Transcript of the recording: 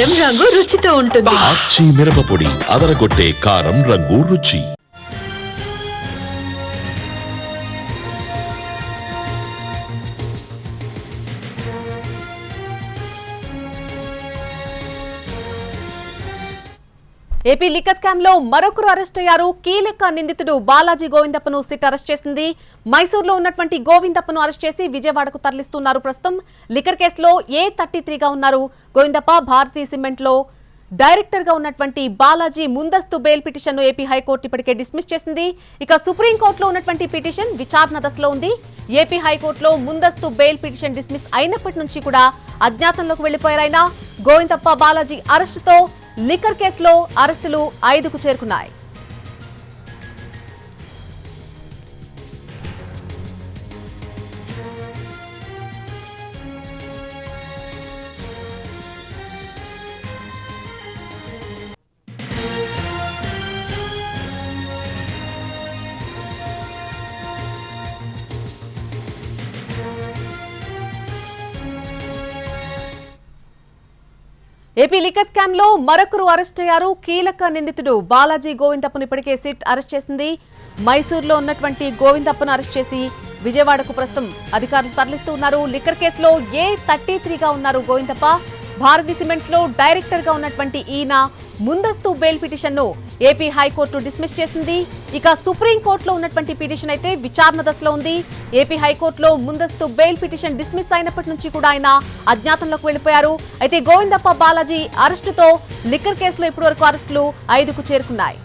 కారం రంగు రుచితో ఉంటుంది. ఆచి మిరపపొడి అదరగొట్టే కారం రంగు రుచి. ఏపీ లిక్కర్ స్కామ్ లో మరొకరు అరెస్ట్ అయ్యారు. కీలక నిందితుడు బాలాజీ గోవిందప్పను సిట్ అరెస్ట్ చేసింది. మైసూరులో ఉన్నటువంటి గోవిందప్పను అరెస్ట్ చేసి విజయవాడకు తరలిస్తున్నారు. ప్రస్తుతం లిక్కర్ కేసులో A33గా ఉన్నారు గోవిందప్ప. భారతీ సిమెంట్ లో డైరెక్టర్ గా ఉన్నటువంటి బాలాజీ ముందస్తు బెయిల్ పిటిషన్ ను ఏపీ హైకోర్టు ఇప్పటికే డిస్మిస్ చేసింది. ఇక సుప్రీంకోర్టులో ఉన్నటువంటి పిటిషన్ విచారణ దశలో ఉంది. ఏపీ హైకోర్టులో ముందస్తు బెయిల్ పిటిషన్ డిస్మిస్ అయినప్పటి నుంచి కూడా అజ్ఞాతంలోకి వెళ్లిపోయారైనా గోవిందప్ప బాలాజీ అరెస్టుతో లిక్కర్ కేసులో అరెస్టులు 5కు చేరుకున్నాయి. ఏపీ లిక్కర్ స్కామ్ లో మరొకరు అరెస్ట్ అయ్యారు. కీలక నిందితుడు బాలాజీ గోవిందప్పను ఇప్పటికే సిట్ అరెస్ట్ చేసింది. మైసూరులో ఉన్నటువంటి గోవిందప్పను అరెస్ట్ చేసి విజయవాడకు ప్రస్తుతం అధికారులు తరలిస్తూ ఉన్నారు. లిక్కర్ కేసులో A33గా ఉన్నారు గోవిందప్ప. భారతీ సిమెంట్స్ లో డైరెక్టర్ గా ఉన్నటువంటి ఈయన ముందస్తు బెయిల్ పిటిషన్ ను ఏపీ హైకోర్టు డిస్మిస్ చేసింది. ఇక సుప్రీంకోర్టులో ఉన్నటువంటి పిటిషన్ అయితే విచారణ దశలో ఉంది. ఏపీ హైకోర్టులో ముందస్తు బెయిల్ పిటిషన్ డిస్మిస్ అయినప్పటి నుంచి కూడా ఆయన అజ్ఞాతంలోకి వెళ్లిపోయారు. అయితే గోవిందప్ప బాలాజీ అరెస్టుతో లిక్కర్ కేసులో ఇప్పటి వరకు అరెస్టులు 5కు చేరుకున్నాయి.